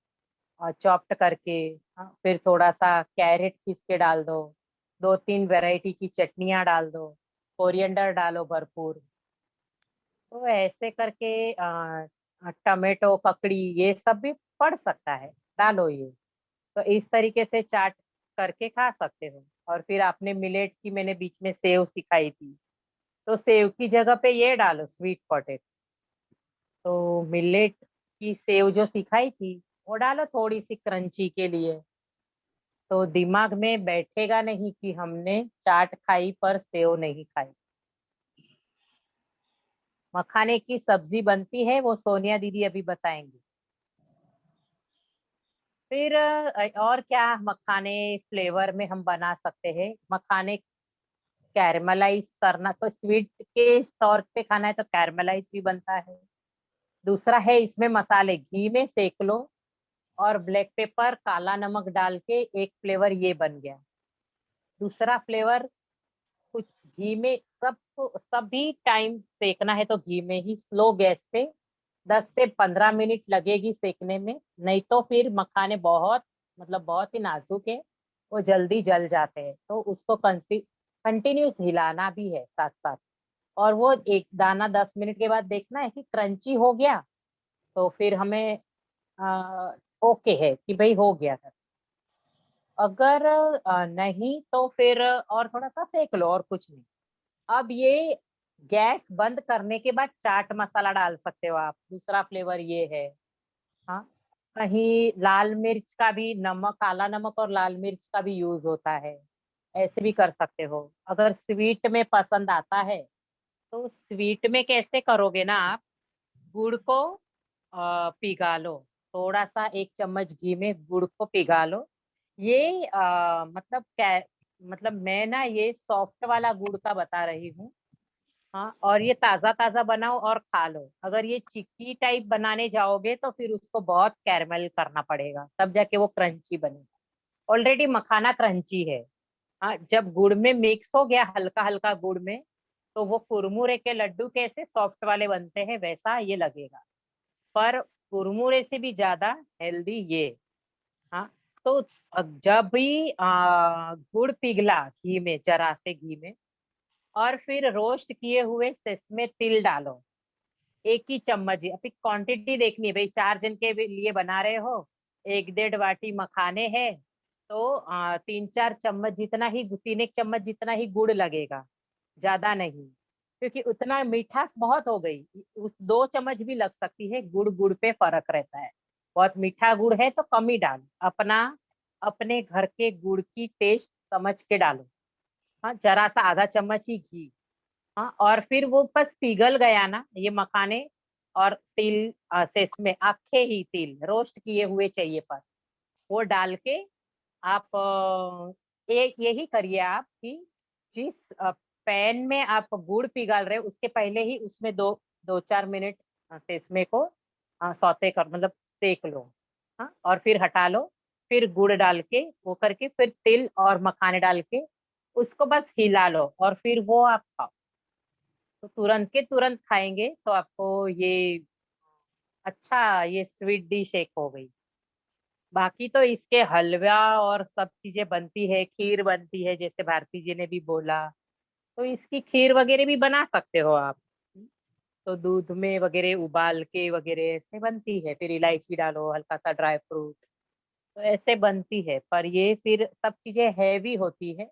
और चॉप्ड करके, हाँ, फिर थोड़ा सा कैरेट खींच के डाल दो, 2-3 वैरायटी की चटनियाँ डाल दो, कोरिएंडर डालो भरपूर, तो ऐसे करके टमेटो ककड़ी ये सब भी पड़ सकता है, डालो ये, तो इस तरीके से चाट करके खा सकते हो। और फिर आपने मिलेट की मैंने बीच में सेव सिखाई थी, तो सेव की जगह पे ये डालो स्वीट पोटेटो, तो मिलेट की सेव जो सिखाई थी वो डालो थोड़ी सी क्रंची के लिए, तो दिमाग में बैठेगा नहीं कि हमने चाट खाई पर सेव नहीं खाई। मखाने की सब्जी बनती है, वो सोनिया दीदी अभी बताएंगी। फिर और क्या मखाने फ्लेवर में हम बना सकते हैं, मखाने कैरमलाइज करना, तो स्वीट के तौर पे खाना है तो कैरमलाइज भी बनता है। दूसरा है इसमें मसाले घी में सेक लो, और ब्लैक पेपर काला नमक डाल के एक फ्लेवर ये बन गया। दूसरा फ्लेवर कुछ घी में, सब सभी टाइम सेकना है तो घी में ही स्लो गैस पे 10 से 15 मिनट लगेगी सेकने में, नहीं तो फिर मखाने बहुत, मतलब बहुत ही नाजुक है, वो जल्दी जल जाते हैं, तो उसको कंटिन्यूस हिलाना भी है साथ साथ। और वो एक दाना 10 मिनट के बाद देखना है कि क्रंची हो गया, तो फिर हमें ओके है कि भाई हो गया था। अगर नहीं तो फिर और थोड़ा सा सेक लो, और कुछ नहीं। अब ये गैस बंद करने के बाद चाट मसाला डाल सकते हो आप, दूसरा फ्लेवर ये है। हाँ, कहीं लाल मिर्च का भी, नमक, काला नमक और लाल मिर्च का भी यूज होता है, ऐसे भी कर सकते हो। अगर स्वीट में पसंद आता है तो स्वीट में कैसे करोगे ना आप, गुड़ को पिघा लो, थोड़ा सा 1 चम्मच घी में गुड़ को पिघा लो, ये मतलब क्या, मतलब मैं ना ये सॉफ्ट वाला गुड़ का बता रही हूँ। हाँ, और ये ताजा ताजा बनाओ और खा लो। अगर ये चिक्की टाइप बनाने जाओगे तो फिर उसको बहुत कैरमल करना पड़ेगा, तब जाके वो क्रंची बनेगा। ऑलरेडी मखाना क्रंची है। हाँ, जब गुड़ में मिक्स हो गया हल्का हल्का गुड़ में, तो वो कुरमुरे के लड्डू कैसे सॉफ्ट वाले बनते हैं वैसा ये लगेगा। पर कुरमुरे से भी ज्यादा हेल्दी ये। हाँ, तो जब भी गुड़ पिघला घी में, जरा से घी में, और फिर रोस्ट किए हुए सेसमे तिल डालो। एक ही चम्मच ही, अभी क्वांटिटी देखनी है भाई, 4 जन के लिए बना रहे हो, 1-1.5 वाटी मखाने हैं, तो 3-4 चम्मच जितना ही, 3 एक चम्मच जितना ही गुड़ लगेगा, ज्यादा नहीं। क्योंकि उतना मीठास बहुत हो गई, उस 2 चम्मच भी लग सकती है, गुड़ गुड़ पे फर्क रहता है। बहुत मीठा गुड़ है तो कम ही डालो, अपना अपने घर के गुड़ की टेस्ट समझ के डालो। हाँ, जरा सा आधा चम्मच ही घी। हाँ, और फिर वो बस पिघल गया ना ये मखाने और तिल, से इसमें आखे ही तिल रोस्ट किए हुए चाहिए, पर वो डाल के आप एक यही करिए आप कि जिस पैन में आप गुड़ पिघाल रहे हो उसके पहले ही उसमें 2-4 मिनट से इसमें को सौते कर, मतलब सेक लो। हाँ, और फिर हटा लो, फिर गुड़ डाल के वो करके फिर तिल और मखाने डाल के उसको बस हिला लो, और फिर वो आप खाओ। तो तुरंत के तुरंत खाएंगे तो आपको ये अच्छा, ये स्वीट डिश एक हो गई। बाकी तो इसके हलवा और सब चीजें बनती है, खीर बनती है, जैसे भारती जी ने भी बोला, तो इसकी खीर वगैरह भी बना सकते हो आप। तो दूध में वगैरह उबाल के वगैरह ऐसे बनती है, फिर इलायची डालो, हल्का सा ड्राई फ्रूट, तो ऐसे बनती है। पर ये फिर सब चीजें हैवी होती है,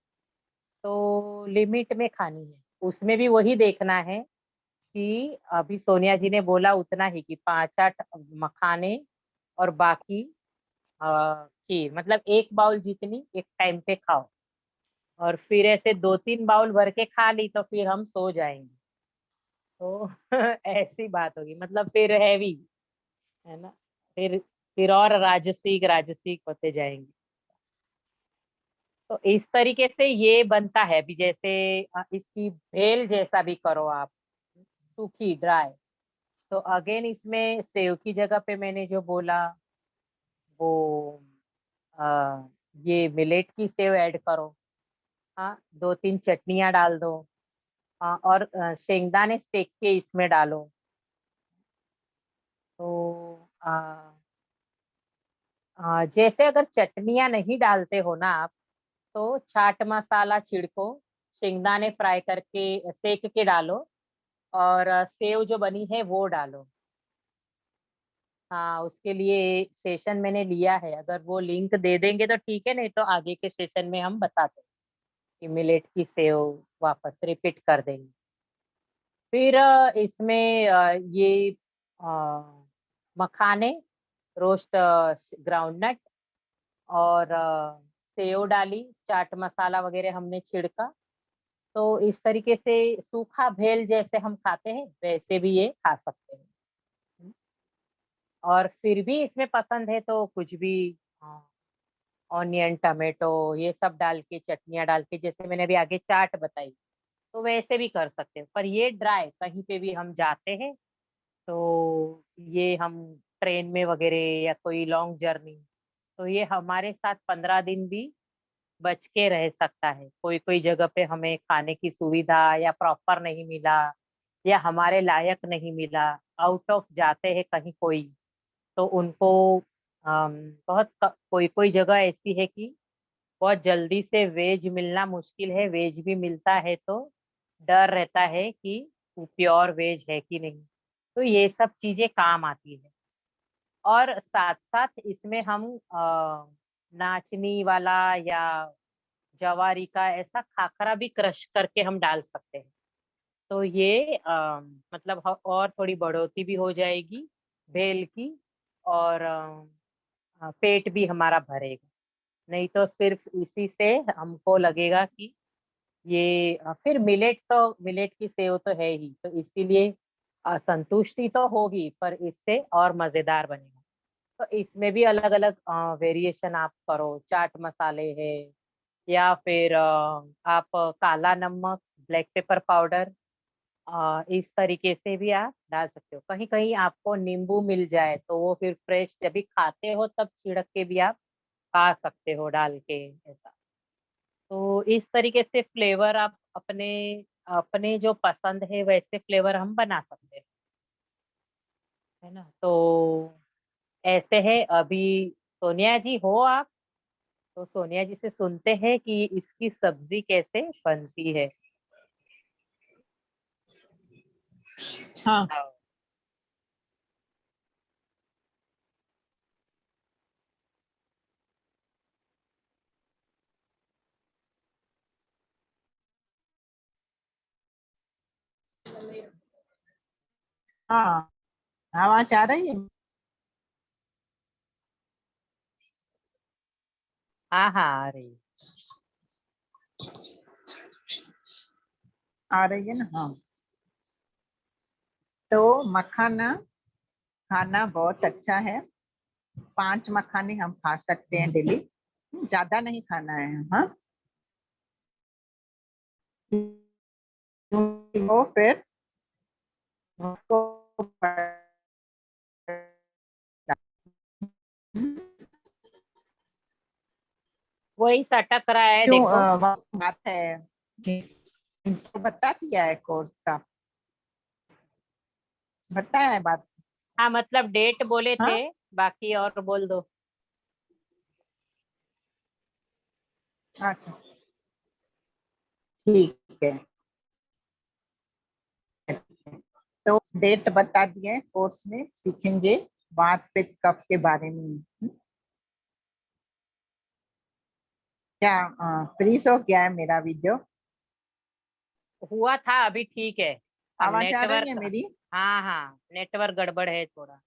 तो लिमिट में खानी है। उसमें भी वही देखना है कि अभी सोनिया जी ने बोला उतना ही, कि 5-8 मखाने और बाकी खीर, मतलब 1 बाउल जितनी एक टाइम पे खाओ। और फिर ऐसे 2-3 बाउल भर के खा ली तो फिर हम सो जाएंगे। तो ऐसी बात होगी, मतलब फिर हैवी, है ना। फिर और राजसिक राजसिक होते जाएंगे। तो इस तरीके से ये बनता है। अभी जैसे इसकी भेल जैसा भी करो आप, सूखी ड्राई, तो अगेन इसमें सेव की जगह पे मैंने जो बोला वो आ, ये मिलेट की सेव ऐड करो। हाँ, 2-3 चटनियाँ डाल दो। हाँ, और शेंगदाने सेक के इसमें डालो। तो जैसे अगर चटनियाँ नहीं डालते हो ना आप, तो चाट मसाला छिड़को, शेंगदाने फ्राई करके सेक के डालो, और सेव जो बनी है वो डालो। हाँ, उसके लिए सेशन मैंने लिया है, अगर वो लिंक दे देंगे तो ठीक है, नहीं तो आगे के सेशन में हम बताते हैं कि मिलेट की सेव वापस रिपीट कर देंगे। फिर इसमें ये मखाने, रोस्ट ग्राउंडनट, और सेव डाली, चाट मसाला वगैरह हमने छिड़का। तो इस तरीके से सूखा भेल जैसे हम खाते हैं वैसे भी ये खा सकते हैं। और फिर भी इसमें पसंद है तो कुछ भी, ऑनियन टमेटो ये सब डाल के, चटनियाँ डाल के, जैसे मैंने अभी आगे चाट बताई, तो वैसे भी कर सकते हो। पर ये ड्राई कहीं पे भी हम जाते हैं तो ये हम ट्रेन में वगैरह या कोई लॉन्ग जर्नी, तो ये हमारे साथ 15 दिन भी बच के रह सकता है। कोई कोई जगह पे हमें खाने की सुविधा या प्रॉपर नहीं मिला, या हमारे लायक नहीं मिला, आउट ऑफ जाते हैं कहीं कोई, तो उनको कोई कोई जगह ऐसी है कि बहुत जल्दी से वेज मिलना मुश्किल है, वेज भी मिलता है तो डर रहता है कि वो प्योर वेज है कि नहीं। तो ये सब चीजें काम आती है। और साथ साथ इसमें हम नाचनी वाला या जवारी का ऐसा खाखरा भी क्रश करके हम डाल सकते हैं। तो ये मतलब और थोड़ी बढ़ोतरी भी हो जाएगी भेल की, और पेट भी हमारा भरेगा। नहीं तो सिर्फ इसी से हमको लगेगा कि ये फिर मिलेट की सेव तो है ही, तो इसीलिए संतुष्टि तो होगी, पर इससे और मजेदार बनेगा। तो इसमें भी अलग अलग वेरिएशन आप करो, चाट मसाले है या फिर आप काला नमक, ब्लैक पेपर पाउडर, इस तरीके से भी आप डाल सकते हो। कहीं कहीं आपको नींबू मिल जाए तो वो फिर फ्रेश जब भी खाते हो तब छिड़क के भी आप खा सकते हो डाल के, ऐसा। तो इस तरीके से फ्लेवर आप अपने अपने जो पसंद है वैसे फ्लेवर हम बना सकते हैं, है ना। तो ऐसे है अभी। सोनिया जी हो आप? तो सोनिया जी से सुनते हैं कि इसकी सब्जी कैसे बनती है। हाँ हाँ, आवाज आ रही है? हाँ हाँ आ रही। आ रही है ना? हाँ। तो मखाना खाना बहुत अच्छा है। 5 मखाने हम खा सकते हैं डेली, ज्यादा नहीं खाना है। हाँ, वो फिर उसको वही सटक रहा है क्यों देखो। बात है कि इनको बता दिया है कोर्स का, बताया है बात। हाँ मतलब डेट बोले थे, हाँ, बाकी और बोल दो। अच्छा, ठीक है। तो डेट बता दिए, कोर्स में सीखेंगे वात पित्त कफ के बारे में। क्या फ्रीज हो गया है मेरा वीडियो? हुआ था अभी ठीक है। अब आवाज आ रही है नेटवर्क, मेरी? हाँ हाँ नेटवर्क गड़बड़ है थोड़ा।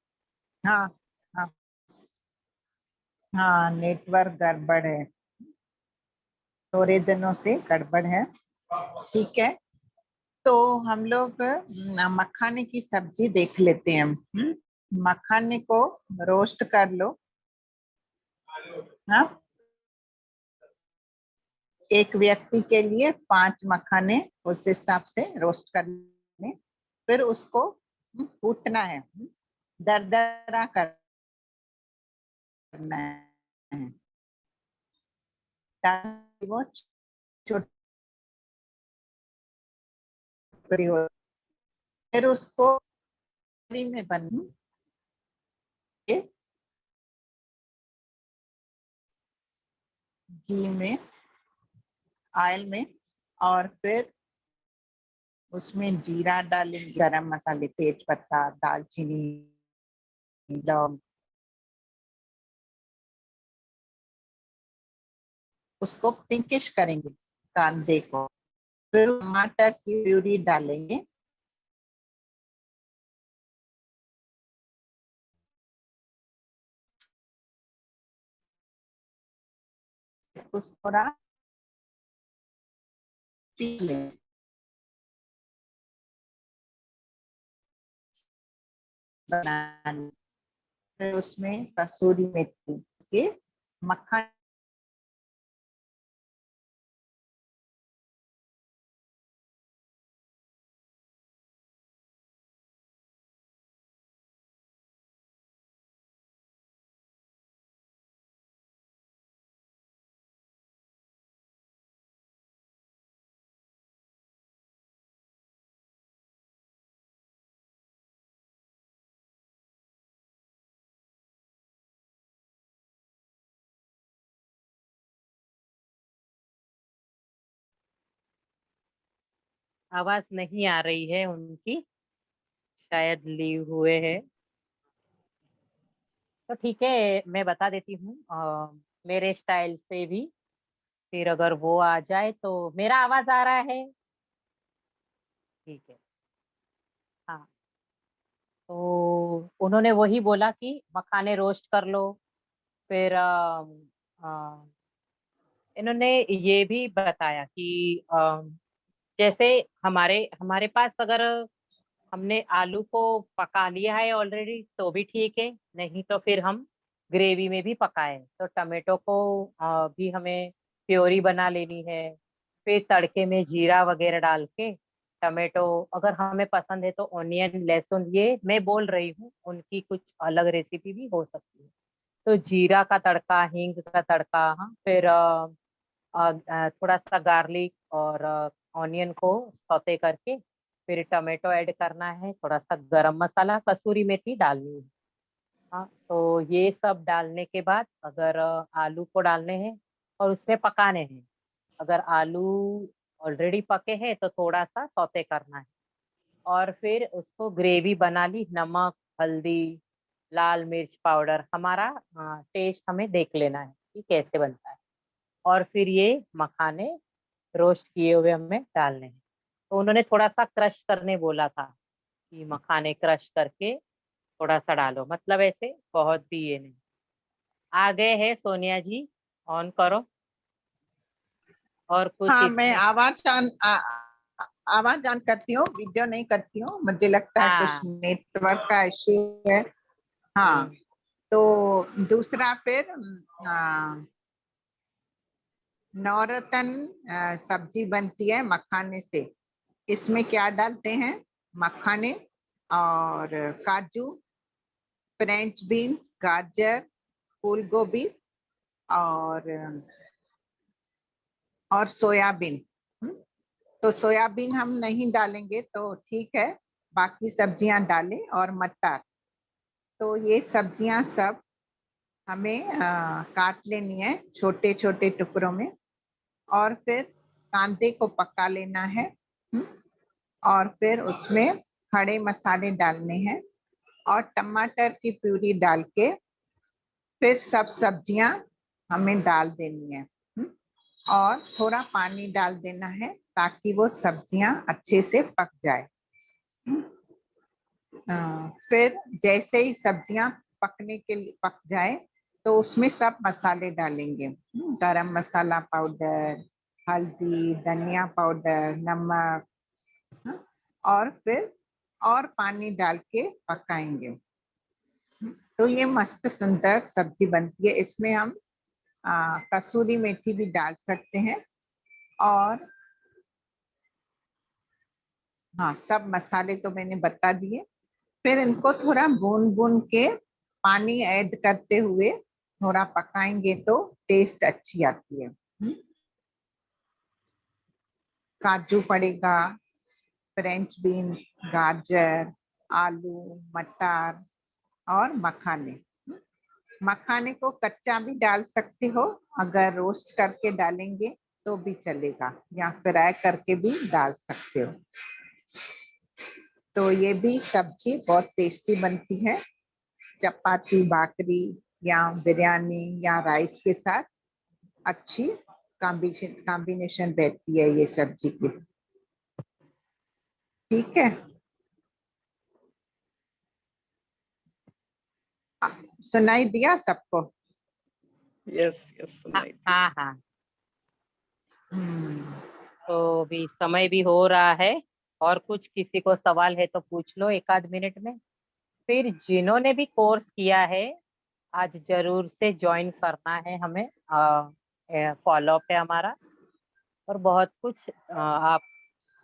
हाँ हाँ हाँ, नेटवर्क गड़बड़ है, थोड़े दिनों से गड़बड़ है। ठीक है, तो हम लोग मखाने की सब्जी देख लेते हैं। मखाने को रोस्ट कर लो। हाँ, एक व्यक्ति के लिए 5 मखाने उस हिसाब से रोस्ट कर लें। फिर उसको कूटना है, दरदरा करना है ताकि वो छोटी हो। फिर उसको कढ़ी में बन के घी में, ऑयल में, और फिर उसमें जीरा डालेंगे, गरम मसाले, तेज पत्ता, दालचीनी, लौंग, उसको पिंकिश करेंगे कांदे को। फिर टमाटर की प्यूरी डालेंगे, उसको थोड़ा पी लें। बना लें। फिर उसमें कसूरी मेथी के मक्खन आवाज नहीं आ रही है उनकी, शायद लीव हुए हैं। तो ठीक है मैं बता देती हूँ मेरे स्टाइल से भी, फिर अगर वो आ जाए तो। मेरा आवाज आ रहा है? ठीक है। हाँ, तो उन्होंने वही बोला कि मखाने रोस्ट कर लो। फिर इन्होंने ये भी बताया कि जैसे हमारे हमारे पास अगर हमने आलू को पका लिया है ऑलरेडी तो भी ठीक है, नहीं तो फिर हम ग्रेवी में भी पकाए। तो टमाटो को भी हमें प्योरी बना लेनी है। फिर तड़के में जीरा वगैरह डाल के टमाटो, अगर हमें पसंद है तो ऑनियन लहसुन, ये मैं बोल रही हूँ, उनकी कुछ अलग रेसिपी भी हो सकती है। तो जीरा का तड़का, हींग का तड़का, हाँ, फिर थोड़ा सा गार्लिक और ऑनियन को सौते करके फिर टमाटो ऐड करना है, थोड़ा सा गरम मसाला, कसूरी मेथी डालनी है। हाँ, तो ये सब डालने के बाद अगर आलू को डालने हैं और उसमें पकाने हैं। अगर आलू ऑलरेडी पके हैं तो थोड़ा सा सौते करना है। और फिर उसको ग्रेवी बना ली, नमक, हल्दी, लाल मिर्च पाउडर, हमारा टेस्ट हमें देख लेना है कि कैसे बनता है। और फिर ये मखाने रोस्ट किए हुए हमें डालने हैं। तो उन्होंने थोड़ा सा क्रश करने बोला था कि मखाने क्रश करके थोड़ा सा डालो, मतलब ऐसे बहुत भी ये नहीं। आ गए हैं सोनिया जी, ऑन करो। और कुछ हाँ, मैं इसमें? आवाज ऑन करती हूँ, वीडियो नहीं करती हूँ, मुझे लगता है कुछ हाँ। नेटवर्क का इश्यू है। हाँ, हम्म। तो दूसरा फिर नवरत्न सब्जी बनती है मखाने से। इसमें क्या डालते हैं? मखाने और काजू, फ्रेंच बीन्स, गाजर, फूल गोभी और सोयाबीन। हम्म, तो सोयाबीन हम नहीं डालेंगे तो ठीक है, बाकी सब्जियां डालें, और मटर। तो ये सब्जियां सब हमें काट लेनी है छोटे छोटे टुकड़ों में, और फिर कांदे को पका लेना है। हम्म, और फिर उसमें खड़े मसाले डालने हैं और टमाटर की प्यूरी डाल के फिर सब सब्जियां हमें डाल देनी है। और थोड़ा पानी डाल देना है ताकि वो सब्जियां अच्छे से पक जाए। फिर जैसे ही सब्जियां पकने के लिए पक जाए तो उसमें सब मसाले डालेंगे। गरम मसाला पाउडर, हल्दी, धनिया पाउडर, नमक। हाँ, और फिर और पानी डाल के पकाएंगे। तो ये मस्त सुंदर सब्जी बनती है। इसमें हम कसूरी मेथी भी डाल सकते हैं। और हाँ, सब मसाले तो मैंने बता दिए। फिर इनको थोड़ा भून भून के पानी ऐड करते हुए थोड़ा पकाएंगे तो टेस्ट अच्छी आती है। काजू पड़ेगा, फ्रेंच बीन्स, गाजर, आलू, मटर और मखाने। मखाने को कच्चा भी डाल सकते हो, अगर रोस्ट करके डालेंगे तो भी चलेगा, या फ्राई करके भी डाल सकते हो। तो ये भी सब्जी बहुत टेस्टी बनती है, चपाती, भाकरी या बिरयानी या राइस के साथ अच्छी कॉम्बिनेशन रहती है ये सब्जी की। ठीक है, सुनाई दिया सबको? यस यस, हाँ सुनाई दी। हाँ हाँ। हम्म, तो भी समय भी हो रहा है, और कुछ किसी को सवाल है तो पूछ लो एक आध मिनट में। फिर जिन्होंने भी कोर्स किया है, आज जरूर से ज्वाइन करना है हमें। फॉलो अप है हमारा, और बहुत कुछ आप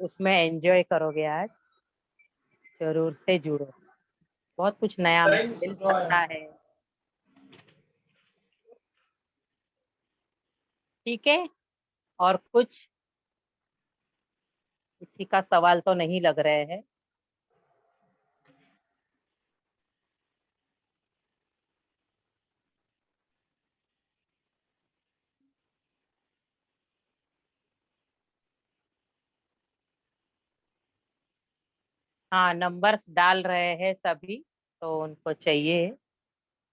उसमें एंजॉय करोगे आज। जरूर से जुड़ो, बहुत कुछ नया मिल सकता है। ठीक है। और कुछ किसी का सवाल तो नहीं लग रहे हैं? हाँ, नंबर्स डाल रहे हैं सभी, तो उनको चाहिए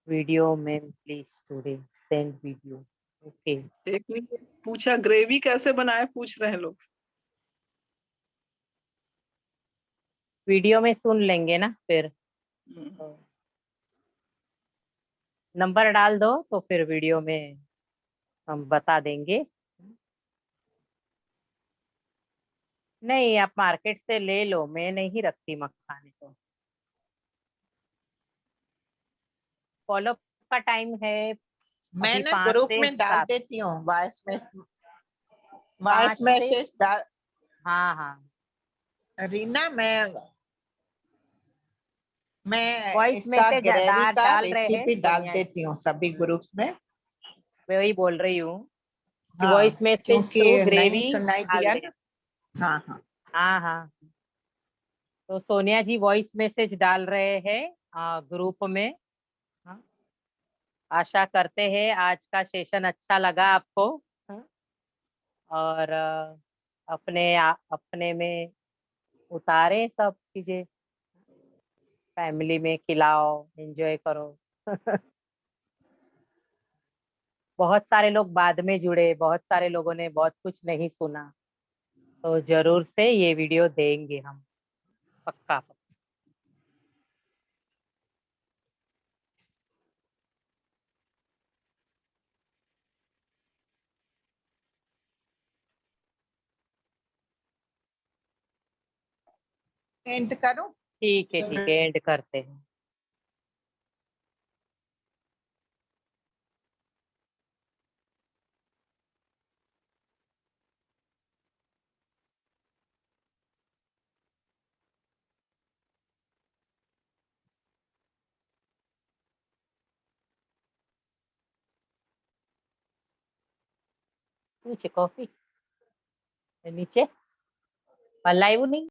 वीडियो में please student send video. Okay. एक ने पूछा ग्रेवी कैसे बनाए, पूछ रहे हैं लोग। वीडियो में सुन लेंगे ना फिर। हम्म, तो नंबर डाल दो तो फिर वीडियो में हम बता देंगे। नहीं, आप मार्केट से ले लो, मैं नहीं रखती मखाने को। फॉलो आपका टाइम है मैं अभी ना 5 ग्रुप से में डाल 7। देती हूँ वॉइस 5 से मैसेज डाल। हाँ, हाँ। रीना, मैं वॉइस इसका मैसेज ग्रेवी का डाल रहे हैं रेसिपी डाल सोनिया जी। देती हूँ सभी ग्रुप्स में। मैं वही बोल रही हूँ कि हाँ, वॉइस मैसेज क्योंकि थ्रू नहीं ग्रेवी सुनाई डाल दिया दे। ना। हाँ हाँ। हाँ, हाँ। तो सोनिया जी वॉइस मैसेज डाल रहे हैं ग्रुप में। हाँ, आशा करते हैं आज का सेशन अच्छा लगा आपको। हाँ, और अपने में उतारे सब चीजें, फैमिली में खिलाओ, एंजॉय करो। बहुत सारे लोग बाद में जुड़े, बहुत सारे लोगों ने बहुत कुछ नहीं सुना, तो जरूर से ये वीडियो देंगे हम, पक्का पक्का। एंड करो। ठीक है, एंड करते हैं। नीचे कॉफी नीचे लाइव नहीं